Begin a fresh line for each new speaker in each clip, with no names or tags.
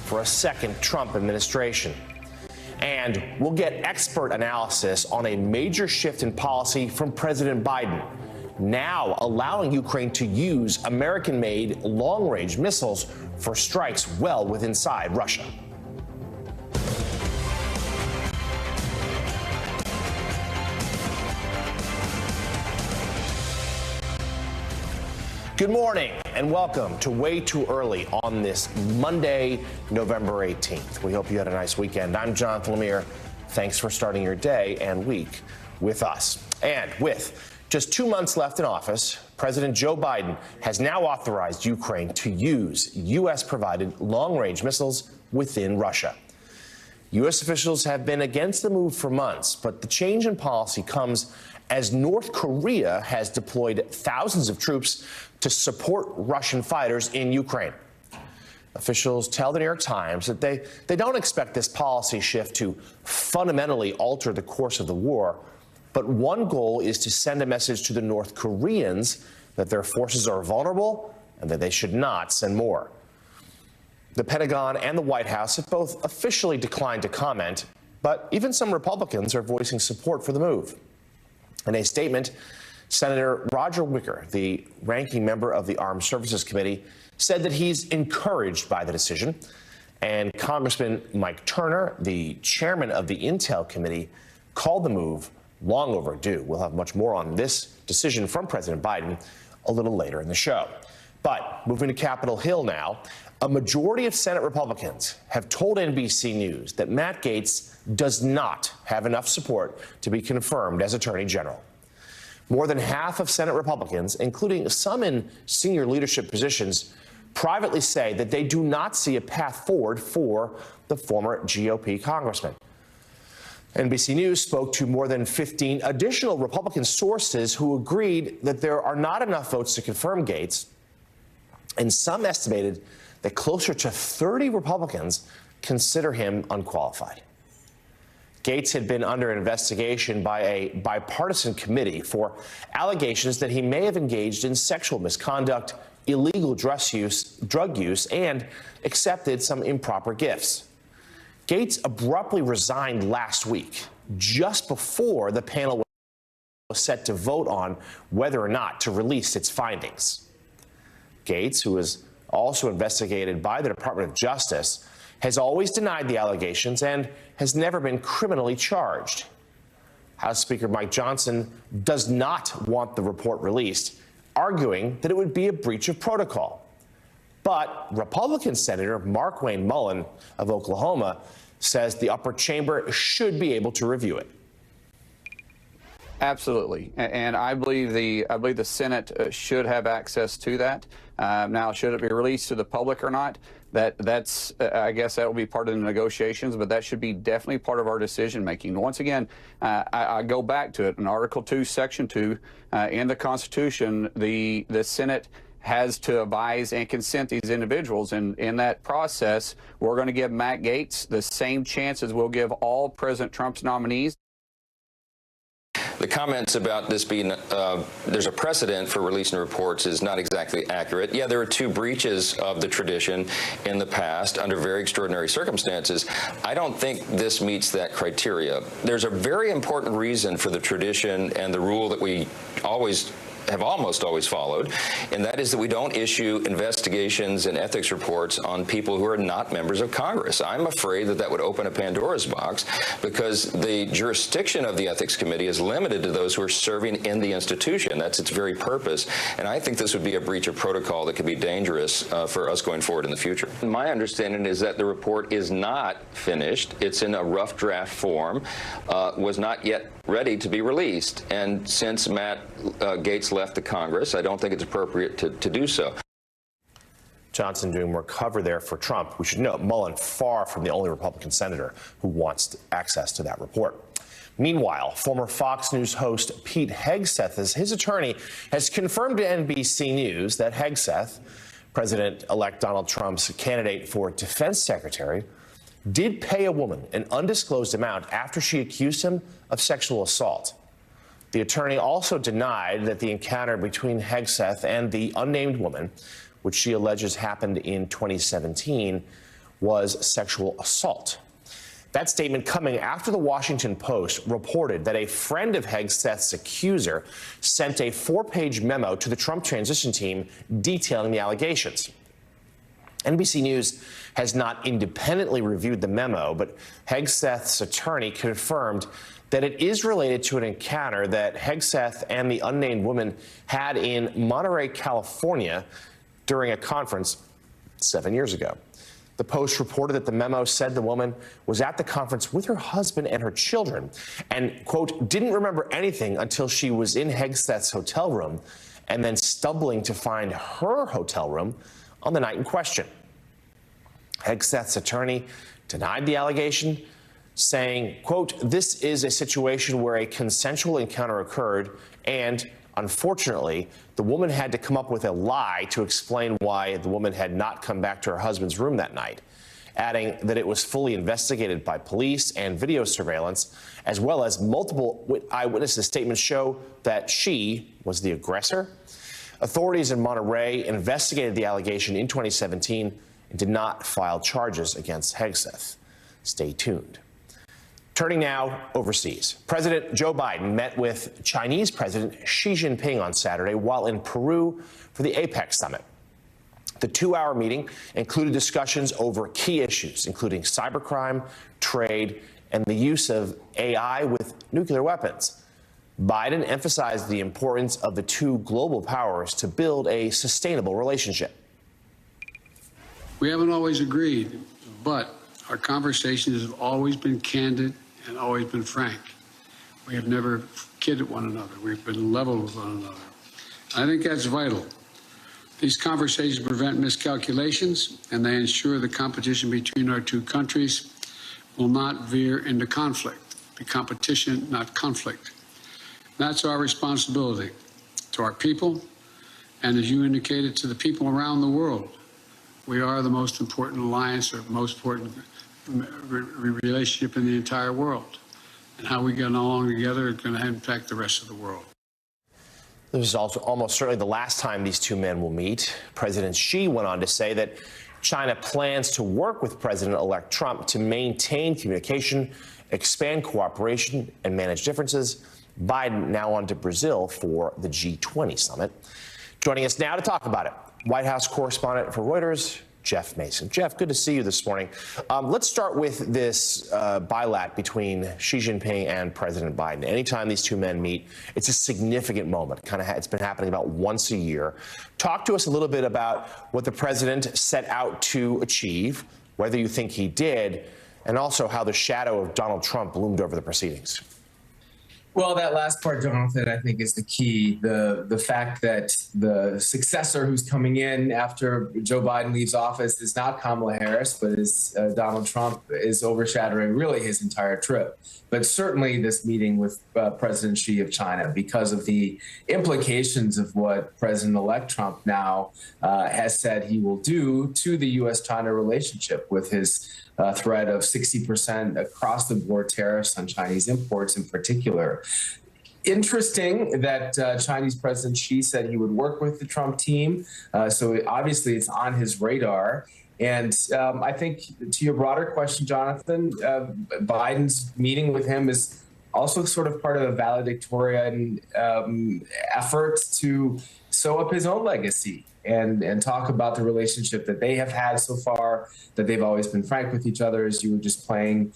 for a second Trump administration. And we'll get expert analysis on a major shift in policy from President Biden, now allowing Ukraine to use American-made long-range missiles for strikes well within inside Russia. Good morning and welcome to Way Too Early on this Monday, November 18th. We hope you had a nice weekend. I'm Jonathan Lemire. Thanks for starting your day and week with us. And with just 2 months left in office, President Joe Biden has now authorized Ukraine to use U.S.-provided long-range missiles within Russia. U.S. officials have been against the move for months, but the change in policy comes as North Korea has deployed thousands of troops to support Russian fighters in Ukraine. Officials tell the New York Times that they don't expect this policy shift to fundamentally alter the course of the war, but one goal is to send a message to the North Koreans that their forces are vulnerable and that they should not send more. The Pentagon and the White House have both officially declined to comment, but even some Republicans are voicing support for the move. In a statement, Senator Roger Wicker, the ranking member of the Armed Services Committee, said that he's encouraged by the decision. And Congressman Mike Turner, the chairman of the Intel Committee, called the move long overdue. We'll have much more on this decision from President Biden a little later in the show. But moving to Capitol Hill now, a majority of Senate Republicans have told NBC News that Matt Gaetz does not have enough support to be confirmed as Attorney General. More than half of Senate Republicans, including some in senior leadership positions, privately say that they do not see a path forward for the former GOP congressman. NBC News spoke to more than 15 additional Republican sources who agreed that there are not enough votes to confirm Gaetz, and some estimated that closer to 30 Republicans consider him unqualified. Gaetz had been under investigation by a bipartisan committee for allegations that he may have engaged in sexual misconduct, illegal drug use, and accepted some improper gifts. Gaetz abruptly resigned last week, just before the panel was set to vote on whether or not to release its findings. Gaetz, who is also investigated by the Department of Justice, has always denied the allegations and has never been criminally charged. House Speaker Mike Johnson does not want the report released, arguing that it would be a breach of protocol. But Republican Senator Markwayne Mullin of Oklahoma says the upper chamber should be able to review it.
Absolutely, and I believe the Senate should have access to that. Now, should it be released to the public or not? That's I guess that will be part of the negotiations, but that should be definitely part of our decision making. Once again, I go back to it in Article 2, Section 2 in the Constitution. The Senate has to advise and consent these individuals, and in that process, we're going to give Matt Gaetz the same chances we'll give all President Trump's nominees.
The comments about this being there's a precedent for releasing reports is not exactly accurate. Yeah, there are 2 breaches of the tradition in the past under very extraordinary circumstances. I don't think this meets that criteria. There's a very important reason for the tradition and the rule that we have almost always followed, and that is that we don't issue investigations and ethics reports on people who are not members of Congress. I'm afraid that that would open a Pandora's box because the jurisdiction of the Ethics Committee is limited to those who are serving in the institution. That's its very purpose, and I think this would be a breach of protocol that could be dangerous for us going forward in the future. My understanding is that the report is not finished. It's in a rough draft form, was not yet ready to be released, and since Matt Gaetz left the Congress, I don't think it's appropriate to do so.
Johnson doing more cover there for Trump. We should note Mullin far from the only Republican senator who wants access to that report. Meanwhile, former Fox News host Pete Hegseth, his attorney, has confirmed to NBC News that Hegseth, President-elect Donald Trump's candidate for defense secretary, did pay a woman an undisclosed amount after she accused him of sexual assault. The attorney also denied that the encounter between Hegseth and the unnamed woman, which she alleges happened in 2017, was sexual assault. That statement coming after the Washington Post reported that a friend of Hegseth's accuser sent a 4-page memo to the Trump transition team detailing the allegations. NBC News has not independently reviewed the memo, but Hegseth's attorney confirmed that it is related to an encounter that Hegseth and the unnamed woman had in Monterey, California during a conference 7 years ago. The Post reported that the memo said the woman was at the conference with her husband and her children and, quote, didn't remember anything until she was in Hegseth's hotel room and then stumbling to find her hotel room on the night in question. Hegseth's attorney denied the allegation, saying, quote, this is a situation where a consensual encounter occurred and, unfortunately, the woman had to come up with a lie to explain why the woman had not come back to her husband's room that night, adding that it was fully investigated by police and video surveillance, as well as multiple eyewitnesses' statements show that she was the aggressor. Authorities in Monterey investigated the allegation in 2017 and did not file charges against Hegseth. Stay tuned. Turning now overseas. President Joe Biden met with Chinese President Xi Jinping on Saturday while in Peru for the APEC summit. The 2-hour meeting included discussions over key issues, including cybercrime, trade, and the use of AI with nuclear weapons. Biden emphasized the importance of the two global powers to build a sustainable relationship.
We haven't always agreed, but our conversations have always been candid and always been frank. We have never kidded one another. We've been level with one another. I think that's vital. These conversations prevent miscalculations, and they ensure the competition between our two countries will not veer into conflict. Be competition, not conflict. That's our responsibility to our people, and as you indicated, to the people around the world. We are the most important alliance or most important relationship in the entire world. And how we get along together is going to impact the rest of the world.
This is also almost certainly the last time these two men will meet. President Xi went on to say that China plans to work with President-elect Trump to maintain communication, expand cooperation, and manage differences. Biden now on to Brazil for the G20 summit. Joining us now to talk about it, White House correspondent for Reuters, Jeff Mason. Jeff, good to see you this morning. Let's start with this bilat between Xi Jinping and President Biden. Anytime these two men meet, it's a significant moment. It's been happening about once a year. Talk to us a little bit about what the president set out to achieve, whether you think he did, and also how the shadow of Donald Trump loomed over the proceedings.
Well, that last part, Jonathan, I think is the key. The fact that the successor who's coming in after Joe Biden leaves office is not Kamala Harris, but is Donald Trump, is overshadowing really his entire trip. But certainly this meeting with President Xi of China, because of the implications of what President-elect Trump now has said he will do to the U.S.-China relationship with his threat of 60% across-the-board tariffs on Chinese imports in particular. Interesting that Chinese President Xi said he would work with the Trump team, so obviously it's on his radar. And I think to your broader question, Jonathan, Biden's meeting with him is also sort of part of a valedictorian effort to sew up his own legacy and talk about the relationship that they have had so far, that they've always been frank with each other, as you were just playing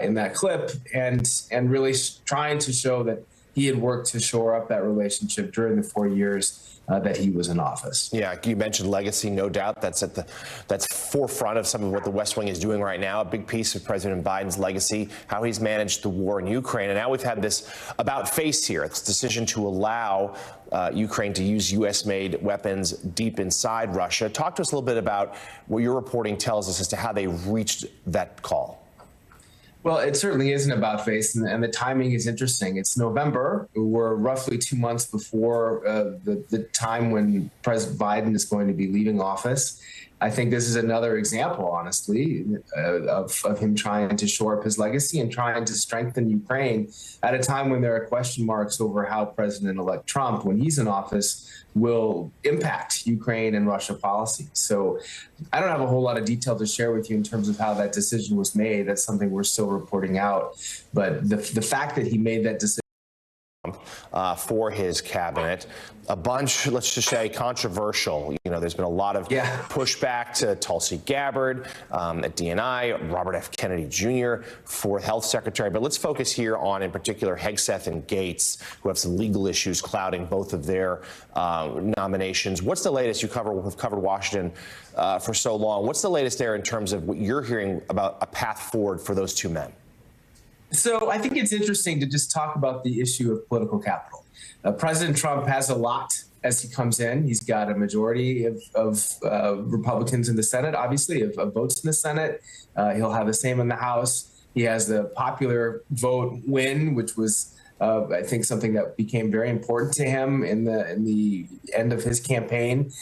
in that clip, and really trying to show that he had worked to shore up that relationship during the 4 years that he was in office.
Yeah, you mentioned legacy, no doubt. That's forefront of some of what the West Wing is doing right now. A big piece of President Biden's legacy, how he's managed the war in Ukraine. And now we've had this about face here, this decision to allow Ukraine to use U.S.-made weapons deep inside Russia. Talk to us a little bit about what your reporting tells us as to how they reached that call.
Well, it certainly isn't about face, and the timing is interesting. It's November. We're roughly 2 months before the time when President Biden is going to be leaving office. I think this is another example, honestly, of him trying to shore up his legacy and trying to strengthen Ukraine at a time when there are question marks over how President-elect Trump, when he's in office, will impact Ukraine and Russia policy. So I don't have a whole lot of detail to share with you in terms of how that decision was made. That's something we're still reporting out. But the fact that he made that decision
for his cabinet, a bunch, let's just say, controversial. You know, there's been a lot of pushback to Tulsi Gabbard at DNI, Robert F. Kennedy Jr. for health secretary. But let's focus here on, in particular, Hegseth and Gates, who have some legal issues clouding both of their nominations. What's the latest? Have covered Washington for so long. What's the latest there in terms of what you're hearing about a path forward for those two men?
So I think it's interesting to just talk about the issue of political capital. President Trump has a lot as he comes in. He's got a majority of Republicans in the Senate, obviously, of votes in the Senate. He'll have the same in the House. He has the popular vote win, which was, I think, something that became very important to him in the end of his campaign.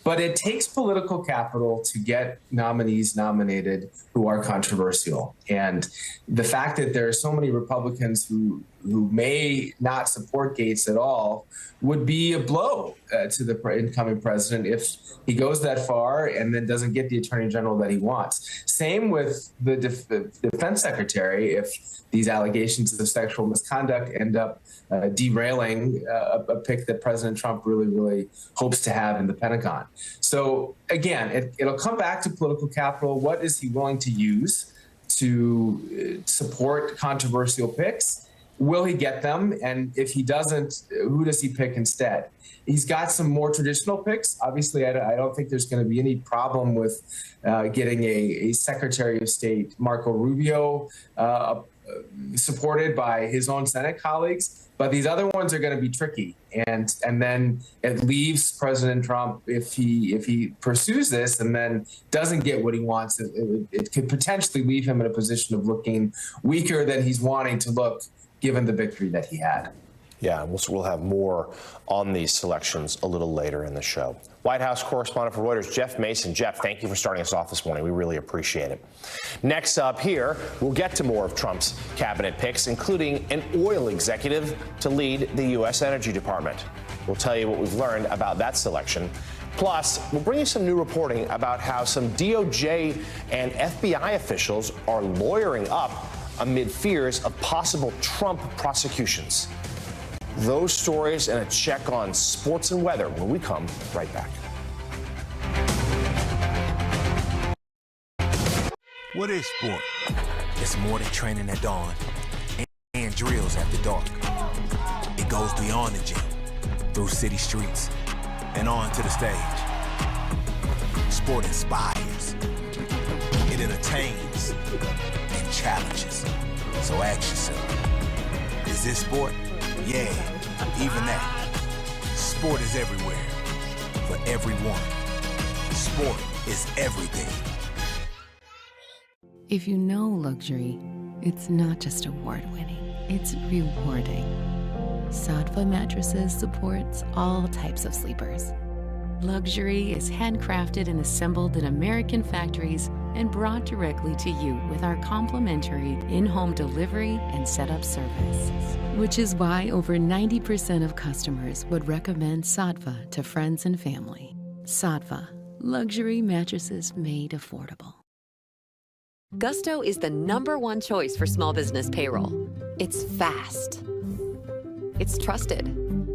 But it takes political capital to get nominees nominated who are controversial. And the fact that there are so many Republicans who may not support Gates at all would be a blow to the incoming president if he goes that far and then doesn't get the attorney general that he wants. Same with the defense secretary if these allegations of sexual misconduct end up derailing a pick that President Trump really, really hopes to have in the Pentagon. So again, it'll come back to political capital. What is he willing to use to support controversial picks? Will he get them? And if he doesn't, who does he pick instead? He's got some more traditional picks. Obviously, I don't think there's going to be any problem with getting a Secretary of State, Marco Rubio, supported by his own Senate colleagues. But these other ones are going to be tricky. And then it leaves President Trump, if he pursues this and then doesn't get what he wants, it could potentially leave him in a position of looking weaker than he's wanting to look, given the victory that he had.
Yeah, we'll have more on these selections a little later in the show. White House correspondent for Reuters, Jeff Mason. Jeff, thank you for starting us off this morning. We really appreciate it. Next up here, we'll get to more of Trump's cabinet picks, including an oil executive to lead the U.S. Energy Department. We'll tell you what we've learned about that selection. Plus, we'll bring you some new reporting about how some DOJ and FBI officials are lawyering up amid fears of possible Trump prosecutions. Those stories and a check on sports and weather when we come right back.
What is sport? It's more than training at dawn and drills after dark. It goes beyond the gym, through city streets, and on to the stage. Sport inspires, it entertains, and challenges. So ask yourself, is this sport? Yeah, even that. Sport is everywhere, for everyone. Sport is everything.
If you know luxury, it's not just award-winning, it's rewarding. Sadva Mattresses supports all types of sleepers. Luxury is handcrafted and assembled in American factories and brought directly to you with our complimentary in-home delivery and setup service. Which is why over 90% of customers would recommend Sadva to friends and family. Sadva, luxury mattresses made affordable.
Gusto is the #1 choice for small business payroll. It's fast. It's trusted.